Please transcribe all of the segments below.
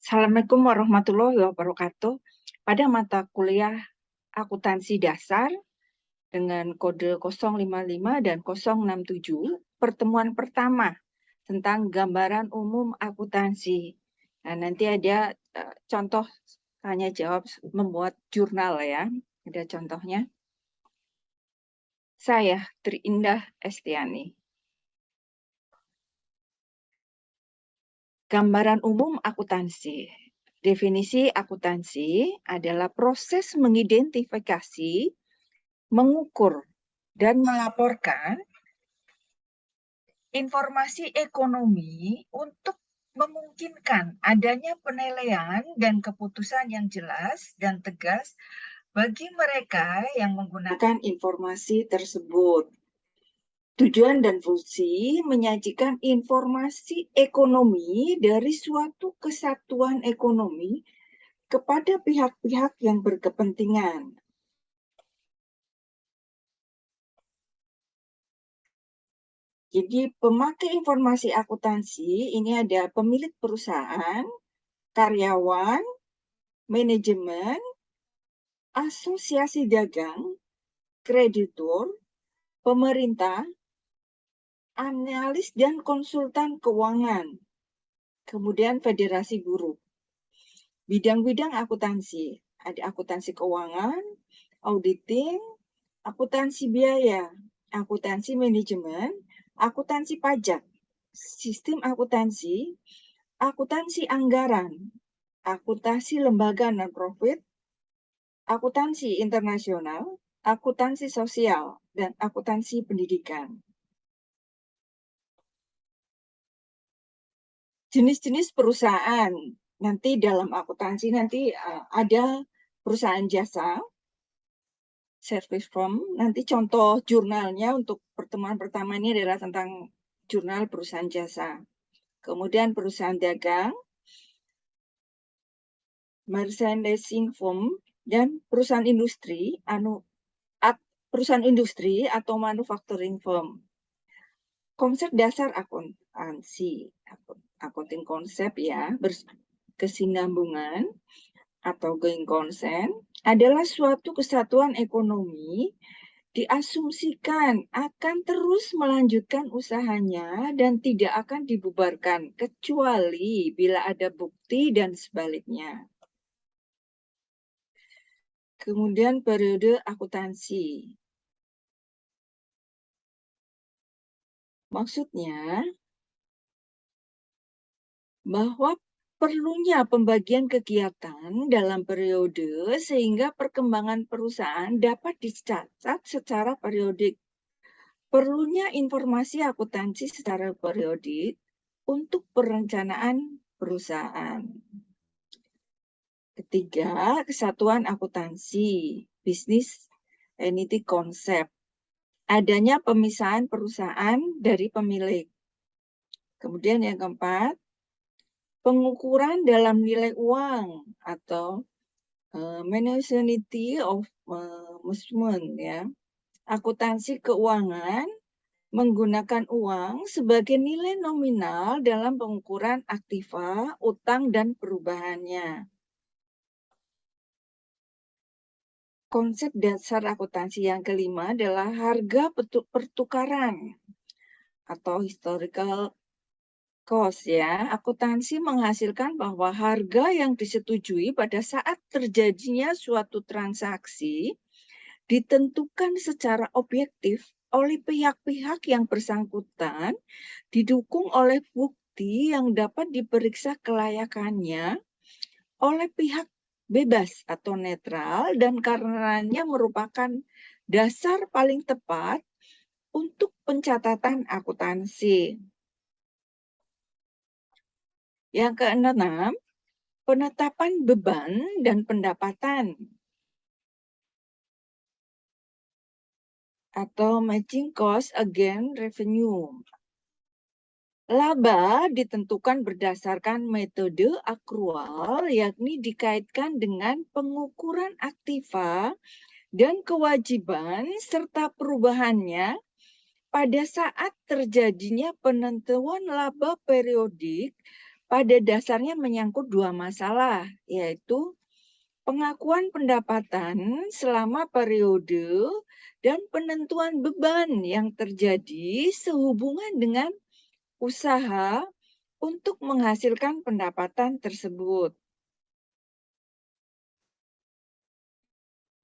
Assalamualaikum warahmatullahi wabarakatuh. Pada mata kuliah akuntansi dasar dengan kode 055 dan 067, pertemuan pertama tentang gambaran umum akuntansi. Nah, nanti ada contoh tanya jawab membuat jurnal ya. Ada contohnya. Saya Triindah Estiani. Gambaran umum akuntansi. Definisi akuntansi adalah proses mengidentifikasi, mengukur, dan melaporkan informasi ekonomi untuk memungkinkan adanya penilaian dan keputusan yang jelas dan tegas bagi mereka yang menggunakan informasi tersebut. Tujuan dan fungsi menyajikan informasi ekonomi dari suatu kesatuan ekonomi kepada pihak-pihak yang berkepentingan. Jadi pemakai informasi akuntansi ini ada pemilik perusahaan, karyawan, manajemen, asosiasi dagang, kreditur, pemerintah, analis dan konsultan keuangan, kemudian federasi buruh. Bidang-bidang akuntansi, ada akuntansi keuangan, auditing, akuntansi biaya, akuntansi manajemen, akuntansi pajak, sistem akuntansi, akuntansi anggaran, akuntansi lembaga non-profit, akuntansi internasional, akuntansi sosial, dan akuntansi pendidikan. Jenis-jenis perusahaan, nanti dalam akuntansi nanti ada perusahaan jasa, service firm, nanti contoh jurnalnya untuk pertemuan pertama ini adalah tentang jurnal perusahaan jasa. Kemudian perusahaan dagang, merchandising firm, dan perusahaan industri atau manufacturing firm. Konsep dasar akuntansi, accounting konsep ya, berkesinambungan atau going concern adalah suatu kesatuan ekonomi diasumsikan akan terus melanjutkan usahanya dan tidak akan dibubarkan kecuali bila ada bukti dan sebaliknya. Kemudian periode akuntansi. Maksudnya bahwa perlunya pembagian kegiatan dalam periode sehingga perkembangan perusahaan dapat dicatat secara periodik. Perlunya informasi akuntansi secara periodik untuk perencanaan perusahaan. Ketiga, kesatuan akuntansi, bisnis entity konsep. Adanya pemisahan perusahaan dari pemilik. Kemudian yang keempat, pengukuran dalam nilai uang atau management of measurement ya. Akuntansi keuangan menggunakan uang sebagai nilai nominal dalam pengukuran aktiva, utang, dan perubahannya. Konsep dasar akuntansi yang kelima adalah harga pertukaran atau historical cost ya. Akuntansi menghasilkan bahwa harga yang disetujui pada saat terjadinya suatu transaksi ditentukan secara objektif oleh pihak-pihak yang bersangkutan, didukung oleh bukti yang dapat diperiksa kelayakannya oleh pihak bebas atau netral dan karenanya merupakan dasar paling tepat untuk pencatatan akuntansi. Yang keenam, penetapan beban dan pendapatan atau matching cost against revenue. Laba ditentukan berdasarkan metode akrual, yakni dikaitkan dengan pengukuran aktiva dan kewajiban serta perubahannya pada saat terjadinya penentuan laba periodik pada dasarnya menyangkut dua masalah, yaitu pengakuan pendapatan selama periode dan penentuan beban yang terjadi sehubungan dengan usaha untuk menghasilkan pendapatan tersebut.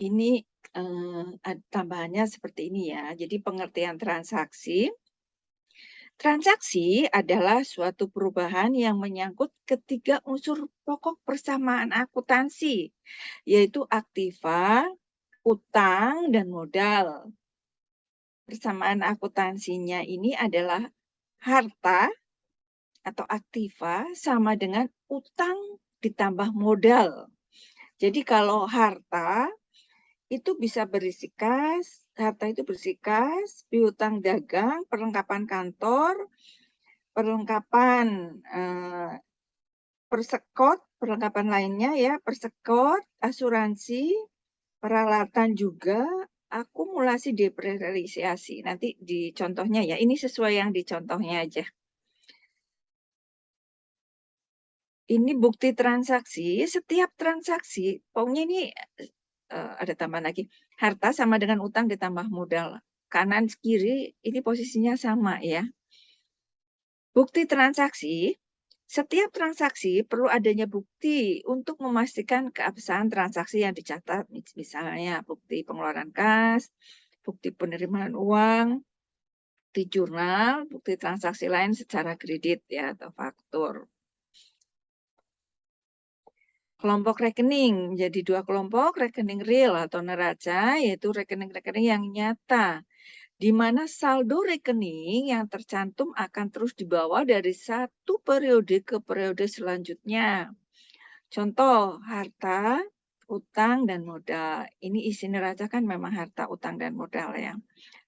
Ini tambahannya seperti ini ya. Jadi pengertian transaksi. Transaksi adalah suatu perubahan yang menyangkut ketiga unsur pokok persamaan akuntansi, yaitu aktiva, utang, dan modal. Persamaan akuntansinya ini adalah harta atau aktiva sama dengan utang ditambah modal. Jadi kalau harta itu bisa berisi kas, harta itu berisi kas, piutang dagang, perlengkapan kantor, perlengkapan persekot, perlengkapan lainnya ya, persekot, asuransi, peralatan juga, akumulasi depresiasi. Nanti di contohnya ya, ini sesuai yang di contohnya aja. Ini bukti transaksi, setiap transaksi, pokoknya ini ada tambahan lagi, harta sama dengan utang ditambah modal. Kanan kiri ini posisinya sama ya. Bukti transaksi, setiap transaksi perlu adanya bukti untuk memastikan keabsahan transaksi yang dicatat, misalnya bukti pengeluaran kas, bukti penerimaan uang, bukti jurnal, bukti transaksi lain secara kredit ya atau faktur. Kelompok rekening menjadi dua kelompok, rekening real atau neraca, yaitu rekening-rekening yang nyata, di mana saldo rekening yang tercantum akan terus dibawa dari satu periode ke periode selanjutnya. Contoh, harta, utang, dan modal. Ini isi neraca kan memang harta, utang, dan modal ya.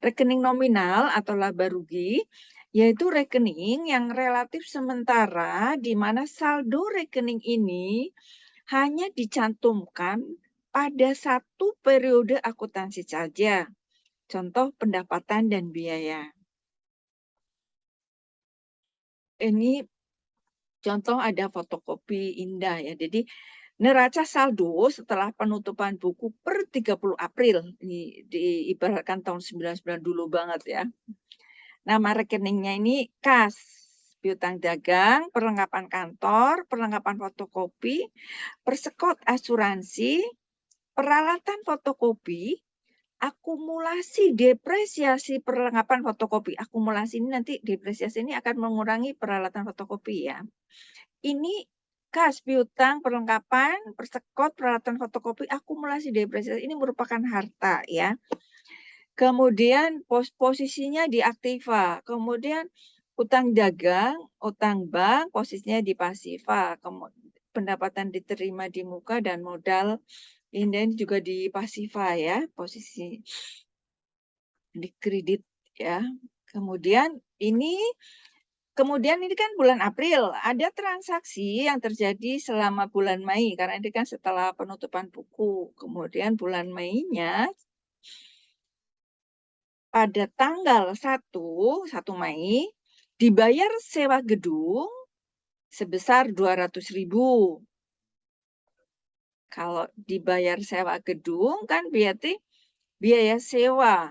Rekening nominal atau laba rugi, yaitu rekening yang relatif sementara, di mana saldo rekening ini hanya dicantumkan pada satu periode akuntansi saja. Contoh pendapatan dan biaya. Ini contoh ada fotokopi indah ya. Jadi neraca saldo setelah penutupan buku per 30 April. Ini diibaratkan tahun 99 dulu banget ya. Nama rekeningnya ini kas, piutang dagang, perlengkapan kantor, perlengkapan fotokopi, persekot asuransi, peralatan fotokopi, akumulasi depresiasi perlengkapan fotokopi. Akumulasi ini nanti depresiasi ini akan mengurangi peralatan fotokopi ya. Ini kas, piutang, perlengkapan, persekot, peralatan fotokopi, akumulasi depresiasi ini merupakan harta ya. Kemudian posisinya di aktiva, kemudian utang dagang, utang bank, posisinya di pasiva, pendapatan diterima di muka dan modal ini juga di pasiva ya, posisi di kredit ya. Kemudian ini kan bulan April, ada transaksi yang terjadi selama bulan Mei, karena ini kan setelah penutupan buku. Kemudian bulan Mei-nya pada tanggal 1 Mei dibayar sewa gedung sebesar 200.000. Kalau dibayar sewa gedung kan berarti biaya sewa.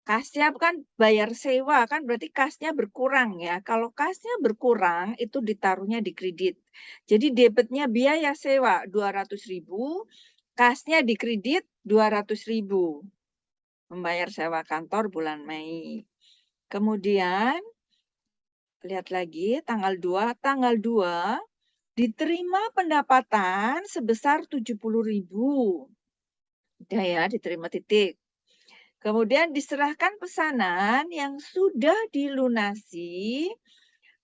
Kasnya kan bayar sewa kan berarti kasnya berkurang ya. Kalau kasnya berkurang itu ditaruhnya di kredit. Jadi debitnya biaya sewa 200.000, kasnya di kredit 200.000. Membayar sewa kantor bulan Mei. Kemudian lihat lagi tanggal 2 diterima pendapatan sebesar 70.000. Udah ya, diterima titik. Kemudian diserahkan pesanan yang sudah dilunasi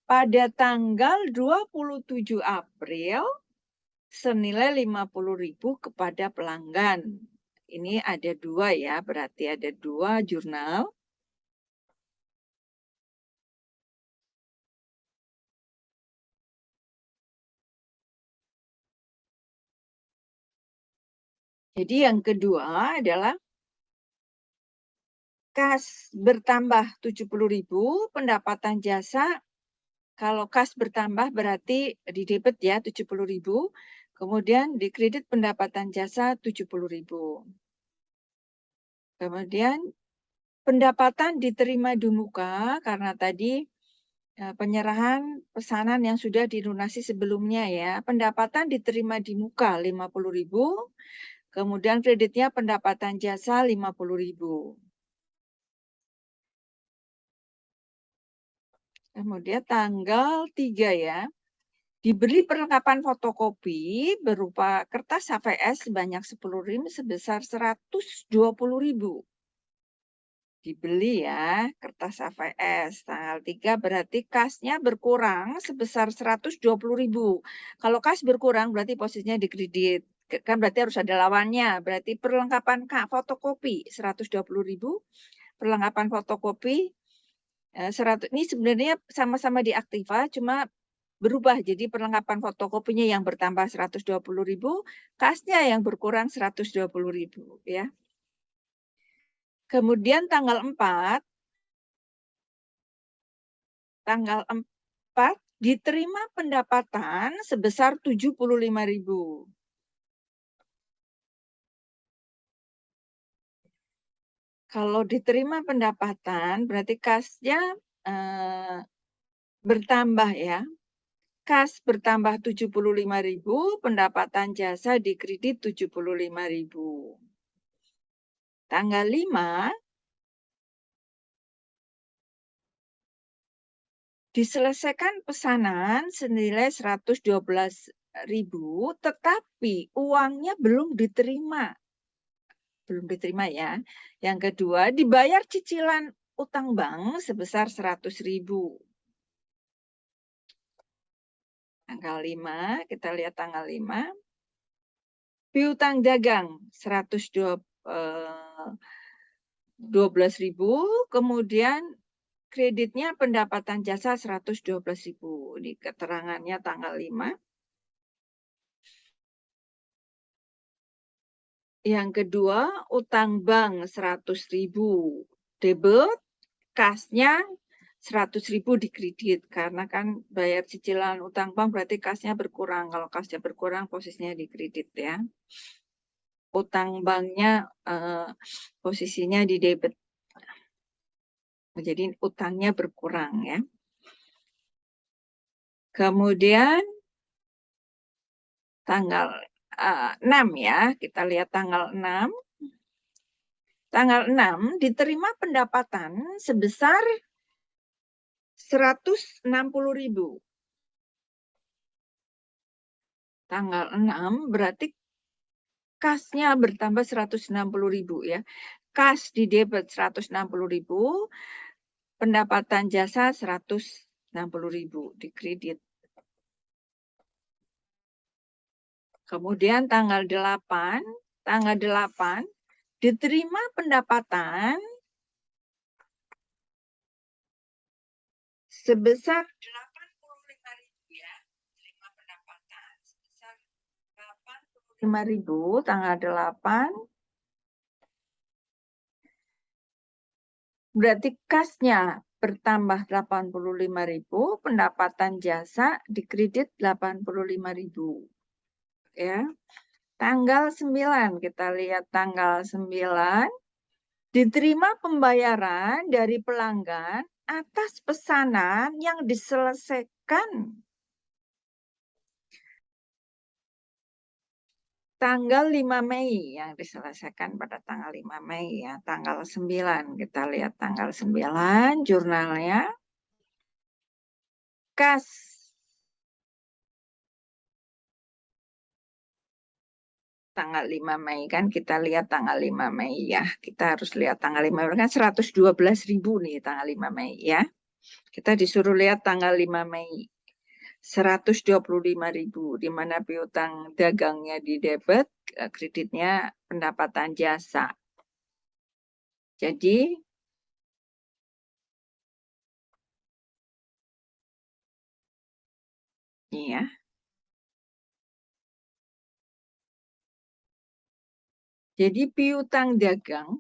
pada tanggal 27 April senilai 50.000 kepada pelanggan. Ini ada dua ya, berarti ada dua jurnal. Jadi yang kedua adalah kas bertambah 70.000, pendapatan jasa Kalau kas bertambah berarti di debit ya 70.000, kemudian di kredit pendapatan jasa 70.000. Kemudian pendapatan diterima di muka karena tadi penyerahan pesanan yang sudah dilunasi sebelumnya ya. Pendapatan diterima di muka 50.000, kemudian kreditnya pendapatan jasa 50.000. Kemudian tanggal 3 ya. Diberi perlengkapan fotokopi berupa kertas HVS sebanyak 10 rim sebesar 120.000. Dibeli ya, kertas HVS. Tanggal 3 berarti kasnya berkurang sebesar 120.000. Kalau kas berkurang berarti posisinya di kredit. Kan berarti harus ada lawannya. Berarti perlengkapan fotokopi 120.000. Perlengkapan fotokopi 100. Ini sebenarnya sama-sama di Aktiva, cuma berubah. Jadi perlengkapan fotokopinya yang bertambah 120.000, kasnya yang berkurang 120.000 ya. Kemudian tanggal 4 diterima pendapatan sebesar 75.000. Kalau diterima pendapatan berarti kasnya bertambah ya. Kas bertambah 75.000, pendapatan jasa dikredit 75.000. Tanggal 5 diselesaikan pesanan senilai 112.000, tetapi uangnya belum diterima. Belum diterima ya. Yang kedua, dibayar cicilan utang bank sebesar 100.000. Tanggal 5, kita lihat tanggal 5. Piutang dagang 112.000, kemudian kreditnya pendapatan jasa 112.000. Ini keterangannya tanggal 5. Yang kedua, utang bank 100.000 debit, kasnya 100.000 di kredit. Karena kan bayar cicilan utang bank berarti kasnya berkurang. Kalau kasnya berkurang posisinya di kredit ya. Utang banknya posisinya di debit. Jadi utangnya berkurang ya. Kemudian tanggal 6 ya, kita lihat tanggal 6. Tanggal 6 diterima pendapatan sebesar 160.000. Tanggal 6 berarti kasnya bertambah 160.000 ya. Kas di debit 160.000, pendapatan jasa 160.000 di kredit. Kemudian tanggal 8 diterima pendapatan sebesar 85.000 ya. Diterima pendapatan sebesar 85.000 tanggal 8. Berarti kasnya bertambah 85.000, pendapatan jasa dikredit 85.000. Ya. Tanggal 9, kita lihat tanggal 9, diterima pembayaran dari pelanggan atas pesanan yang diselesaikan tanggal 5 Mei, yang diselesaikan pada tanggal 5 Mei ya, tanggal 9. Kita lihat tanggal 9 jurnalnya. Kas tanggal 5 Mei kan, kita lihat tanggal 5 Mei ya. Kita harus lihat tanggal 5 Mei kan 112.000 nih tanggal 5 Mei ya. Kita disuruh lihat tanggal 5 Mei. 125.000, di mana piutang dagangnya di debit, kreditnya pendapatan jasa. Jadi ini ya. Jadi piutang dagang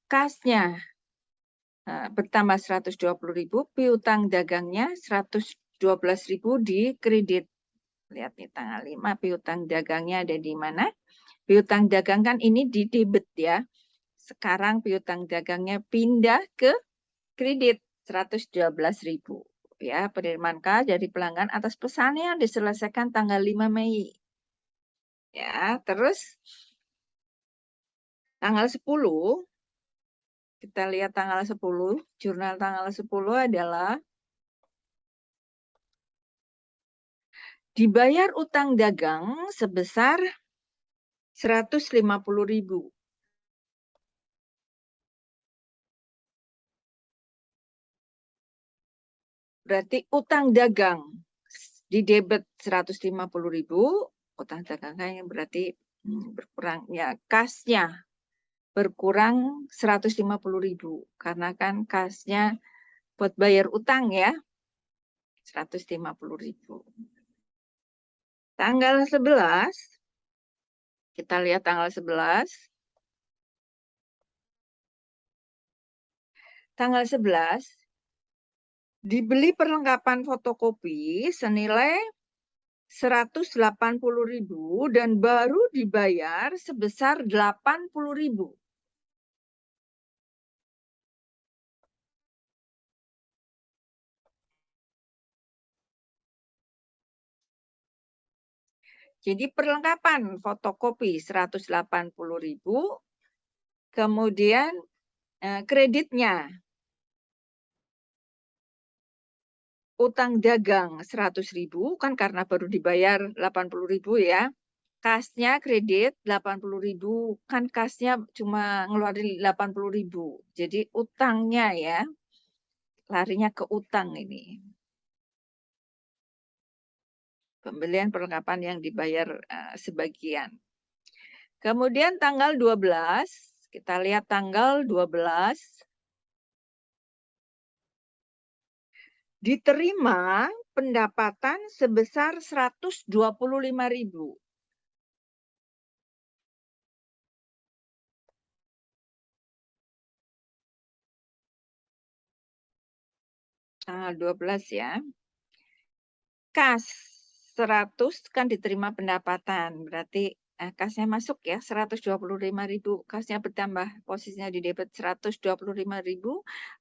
kasnya bertambah 120.000, piutang dagangnya 112.000 di kredit. Lihat nih tanggal 5 piutang dagangnya ada di mana? Piutang dagang kan ini di debit ya. Sekarang piutang dagangnya pindah ke kredit 112.000. Ya, penerimaan kas dari pelanggan atas pesan yang diselesaikan tanggal 5 Mei. Ya, terus tanggal 10 kita lihat tanggal 10, jurnal tanggal 10 adalah dibayar utang dagang sebesar 150.000. Berarti utang dagang di debit 150.000, utang dagangnya berarti berkurang ya, kasnya berkurang 150.000 karena kan kasnya buat bayar utang ya 150.000. Tanggal 11 kita lihat tanggal 11. Tanggal 11 dibeli perlengkapan fotokopi senilai 180.000 dan baru dibayar sebesar 80.000. Jadi perlengkapan fotokopi 180.000, kemudian kreditnya utang dagang 100.000 kan karena baru dibayar 80.000 ya. Kasnya kredit 80.000 kan kasnya cuma ngeluarin 80.000. Jadi utangnya ya larinya ke utang ini. Pembelian perlengkapan yang dibayar sebagian. Kemudian tanggal 12, kita lihat tanggal 12, diterima pendapatan sebesar 125.000. Tanggal 12 ya. Kas 100 kan diterima pendapatan, berarti kasnya masuk ya 125.000, kasnya bertambah, posisinya di debit 125.000,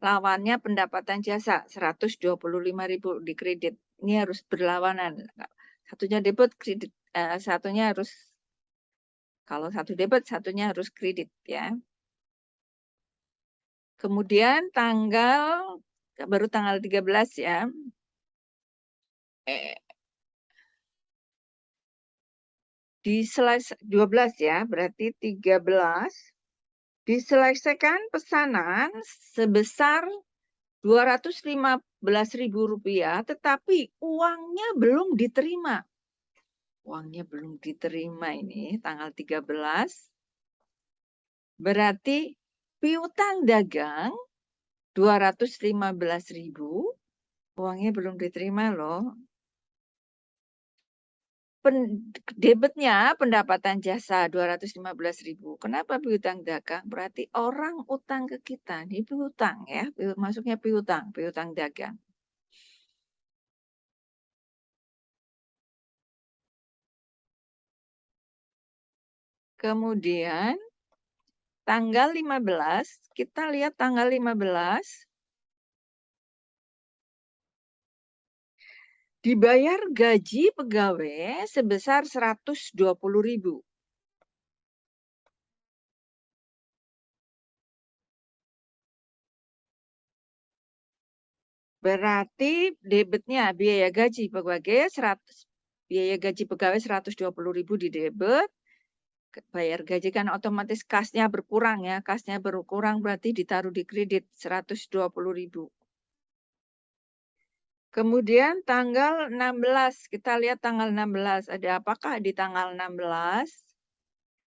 lawannya pendapatan jasa 125.000 di kredit. Ini harus berlawanan. Satunya debit, kredit, satunya harus, kalau satu debit, satunya harus kredit ya. Kemudian baru tanggal 13 ya. Di slide 12 ya, berarti 13 diselesaikan pesanan sebesar Rp215.000, tetapi uangnya belum diterima. Uangnya belum diterima ini tanggal 13. Berarti piutang dagang 215.000, uangnya belum diterima loh. Debitnya pendapatan jasa 215.000. Kenapa piutang dagang? Berarti orang utang ke kita. Ini piutang ya, masuknya piutang dagang. Kemudian tanggal 15, kita lihat tanggal 15. Dibayar gaji pegawai sebesar 120.000. Berarti debitnya biaya gaji pegawai 120.000 di debit. Bayar gaji kan otomatis kasnya berkurang ya. Kasnya berkurang berarti ditaruh di kredit 120.000. Kemudian tanggal 16, kita lihat tanggal 16. Ada apakah di tanggal 16?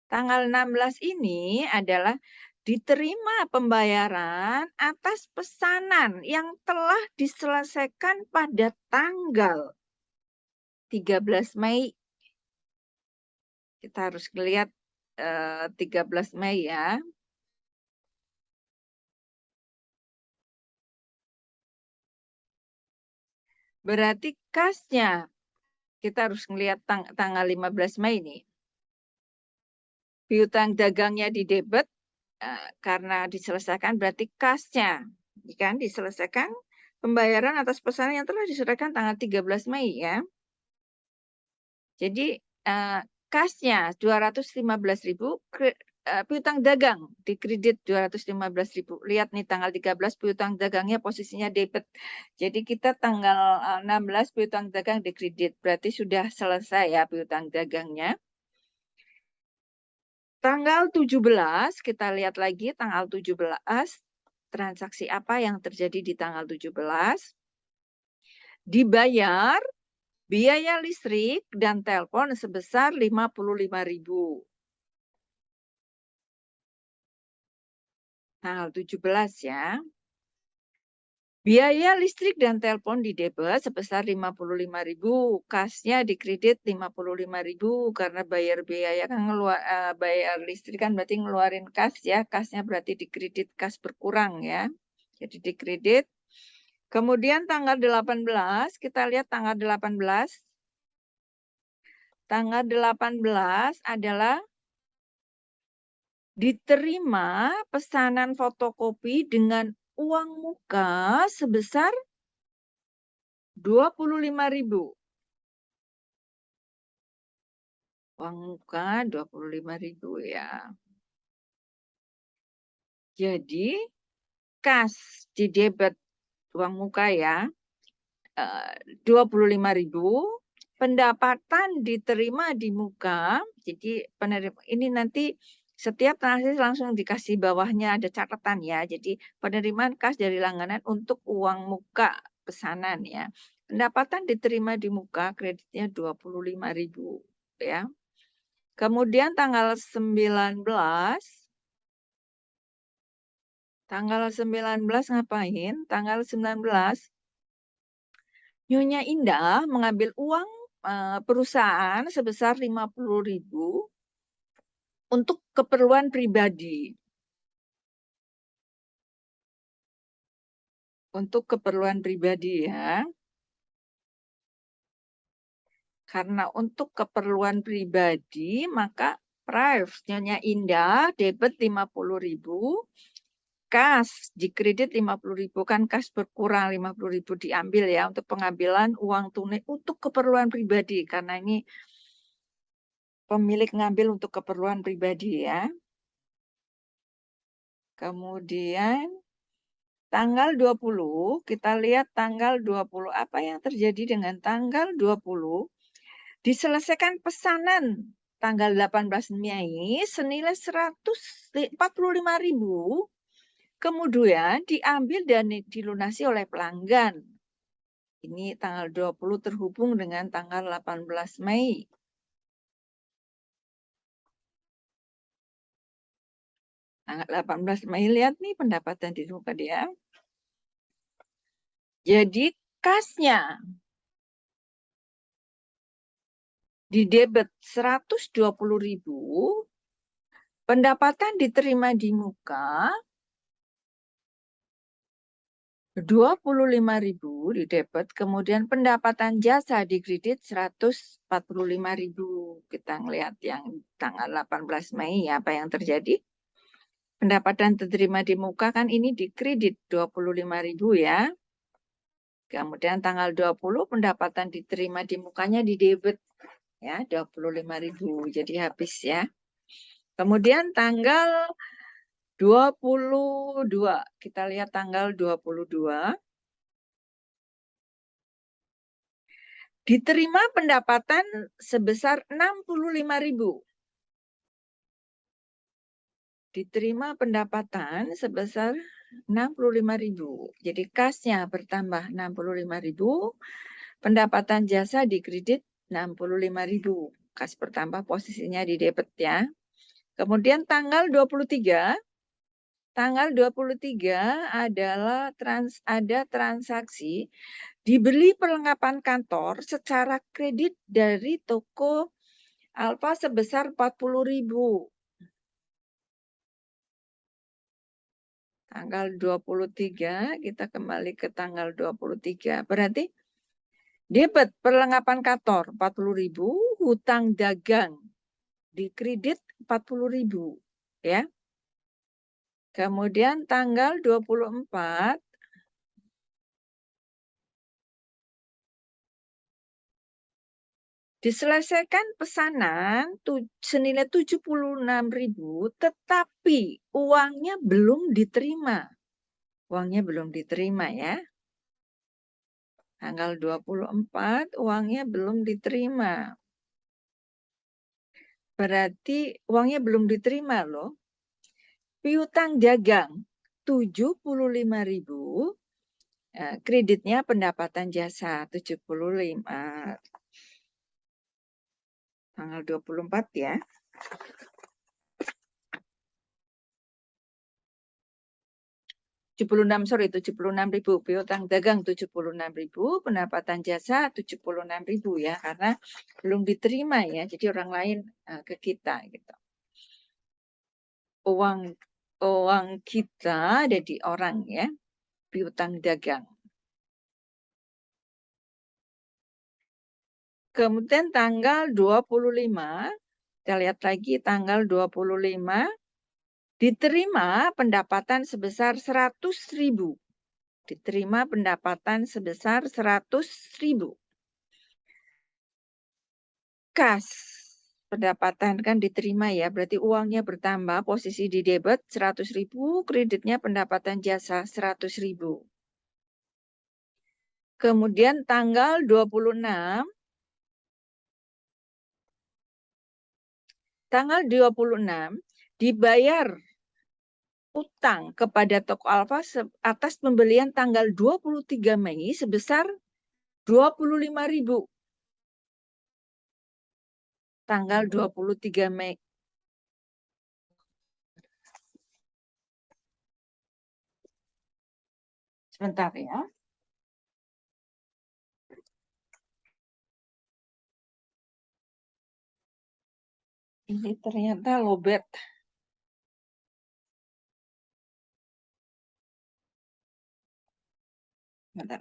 Tanggal 16 ini adalah diterima pembayaran atas pesanan yang telah diselesaikan pada tanggal 13 Mei. Kita harus melihat 13 Mei ya. Berarti kasnya kita harus melihat tanggal 15 Mei nih. Piutang dagangnya di debit karena diselesaikan berarti kasnya kan diselesaikan pembayaran atas pesanan yang telah diserahkan tanggal 13 Mei ya. Jadi kasnya 215.000, piutang dagang di kredit 215.000. Lihat nih tanggal 13 piutang dagangnya posisinya debit. Jadi kita tanggal 16 piutang dagang di kredit. Berarti sudah selesai ya piutang dagangnya. Tanggal 17 kita lihat lagi tanggal 17 transaksi apa yang terjadi di tanggal 17. Dibayar biaya listrik dan telepon sebesar 55.000. Tanggal 17 ya. Biaya listrik dan telepon di debit sebesar 55.000. Kasnya di kredit 55.000 karena bayar biaya kan bayar listrik kan berarti ngeluarin kas ya. Kasnya berarti di kredit, kas berkurang ya. Jadi di kredit. Kemudian tanggal 18, kita lihat tanggal 18. Tanggal 18 adalah diterima pesanan fotokopi dengan uang muka sebesar 25.000. Uang muka 25.000 ya. Jadi kas di debit uang muka ya 25.000. Pendapatan diterima di muka. Jadi penerima ini nanti setiap transaksi langsung dikasih bawahnya ada catatan ya. Jadi penerimaan kas dari langganan untuk uang muka pesanan ya. Pendapatan diterima di muka kreditnya 25.000 ya. Kemudian tanggal 19 ngapain? Tanggal 19 Nyonya Indah mengambil uang perusahaan sebesar 50.000 untuk keperluan pribadi. Untuk keperluan pribadi ya. Karena untuk keperluan pribadi, maka price Nyonya Indah debit 50.000, kas di kredit 50.000 kan kas berkurang 50.000 diambil ya untuk pengambilan uang tunai untuk keperluan pribadi karena ini pemilik ngambil untuk keperluan pribadi ya. Kemudian tanggal 20, kita lihat tanggal 20 apa yang terjadi dengan tanggal 20. Diselesaikan pesanan tanggal 18 Mei senilai 145.000. Kemudian diambil dan dilunasi oleh pelanggan. Ini tanggal 20 terhubung dengan tanggal 18 Mei. Tanggal 18 Mei, lihat nih pendapatan di muka dia. Jadi kasnya di debit 120.000, pendapatan diterima di muka 25.000 di debit, kemudian pendapatan jasa di kredit 145.000. Kita ngelihat yang tanggal 18 Mei apa yang terjadi. Pendapatan diterima di muka kan ini di kredit 25.000 ya. Kemudian tanggal 20 pendapatan diterima di mukanya di debit ya 25.000. Jadi habis ya. Kemudian tanggal 22, kita lihat tanggal 22. Diterima pendapatan sebesar 65.000. Diterima pendapatan sebesar 65.000. Jadi kasnya bertambah 65.000, pendapatan jasa di kredit 65.000. Kas bertambah posisinya di debit ya. Kemudian tanggal 23 adalah ada transaksi dibeli perlengkapan kantor secara kredit dari toko Alfa sebesar 40.000. Tanggal 23, kita kembali ke tanggal 23. Berarti Debit perlengkapan kantor 40.000, hutang dagang di kredit 40.000 ya. Kemudian tanggal 24 diselesaikan pesanan senilai 76.000, tetapi uangnya belum diterima. Uangnya belum diterima ya. Tanggal 24 uangnya belum diterima. Berarti uangnya belum diterima loh. Piutang dagang 75.000, kreditnya pendapatan jasa 75. Tanggal 24 ya. 76.000, piutang dagang 76.000, pendapatan jasa 76.000 ya, karena belum diterima ya, jadi orang lain ke kita gitu. Uang kita ada di orang ya, piutang dagang. Kemudian tanggal 25, kita lihat lagi tanggal 25, diterima pendapatan sebesar 100.000. Diterima pendapatan sebesar 100.000. Kas pendapatan kan diterima ya, berarti uangnya bertambah, posisi di debit 100.000, kreditnya pendapatan jasa 100.000. Kemudian tanggal 26, dibayar utang kepada toko Alfa atas pembelian tanggal 23 Mei sebesar 25.000. Tanggal 23 Mei. Sebentar ya. Ini ternyata lobet. Bentar.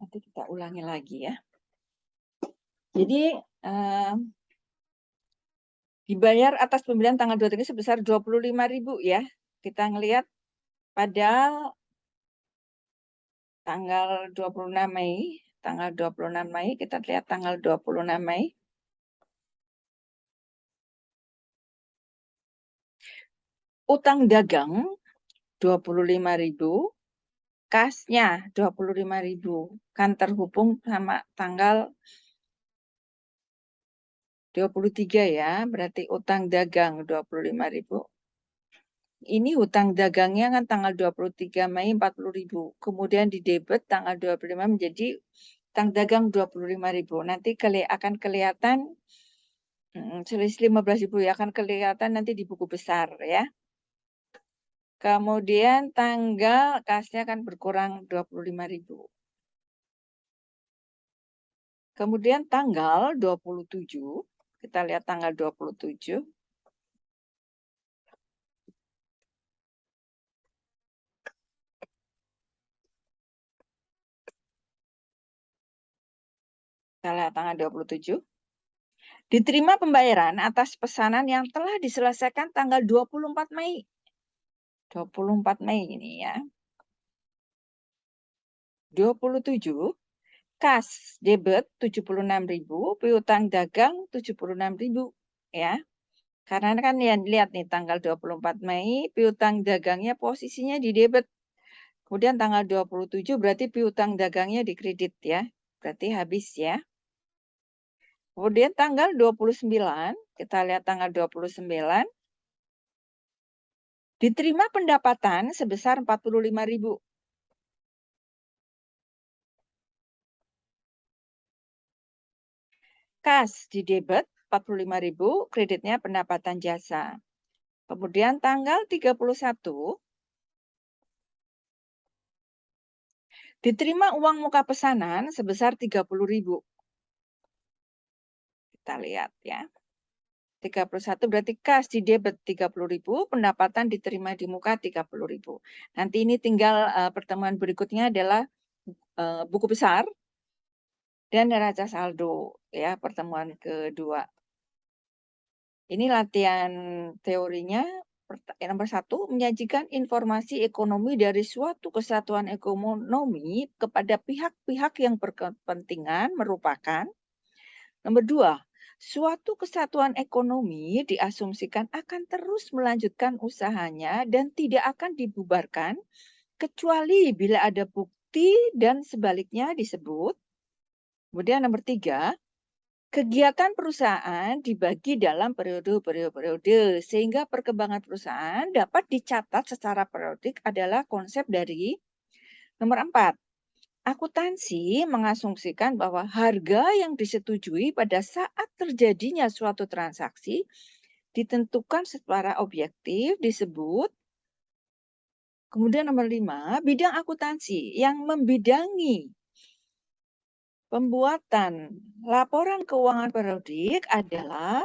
Nanti kita ulangi lagi ya. Jadi dibayar atas pembelian tanggal 23 sebesar 25.000 ya. Kita ngelihat pada tanggal 26 Mei, tanggal 26 Mei, kita lihat tanggal 26 Mei. Utang dagang 25.000, kasnya 25.000, kan terhubung sama tanggal 23 ya, berarti utang dagang 25.000. Ini hutang dagangnya kan tanggal 23 Mei 40.000. Kemudian di debit tanggal 25 menjadi hutang dagang 25.000. Nanti akan kelihatan selisih 15.000 ya, akan kelihatan nanti di buku besar ya. Kemudian tanggal kasnya kan berkurang 25.000. Kemudian tanggal 27, kita lihat tanggal 27. Kita lihat tanggal 27. Diterima pembayaran atas pesanan yang telah diselesaikan tanggal 24 Mei. 24 Mei ini ya. 27, kas debit 76.000, piutang dagang 76.000 ya. Karena kan ya, lihat nih tanggal 24 Mei piutang dagangnya posisinya di debit. Kemudian tanggal 27 berarti piutang dagangnya di kredit ya. Berarti habis ya. Kemudian tanggal 29, kita lihat tanggal 29, diterima pendapatan sebesar 45.000. Kas di debit 45.000, kreditnya pendapatan jasa. Kemudian tanggal 31, diterima uang muka pesanan sebesar 30.000. Kita lihat ya. 31 berarti kas di debit 30.000, pendapatan diterima di muka 30.000. Nanti ini tinggal pertemuan berikutnya adalah buku besar dan neraca saldo ya, pertemuan kedua. Ini latihan teorinya. Yang nomor 1, menyajikan informasi ekonomi dari suatu kesatuan ekonomi kepada pihak-pihak yang berkepentingan merupakan. Nomor 2, suatu kesatuan ekonomi diasumsikan akan terus melanjutkan usahanya dan tidak akan dibubarkan kecuali bila ada bukti dan sebaliknya disebut. Kemudian nomor 3, kegiatan perusahaan dibagi dalam periode sehingga perkembangan perusahaan dapat dicatat secara periodik adalah konsep dari. Nomor 4, akuntansi mengasumsikan bahwa harga yang disetujui pada saat terjadinya suatu transaksi ditentukan secara objektif disebut. Kemudian nomor 5, bidang akuntansi yang membidangi pembuatan laporan keuangan periodik adalah.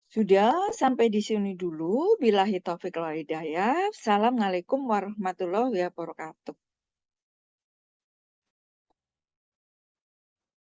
Sudah sampai di sini dulu. Billahi taufiq wal hidayah. Assalamualaikum warahmatullahi wabarakatuh.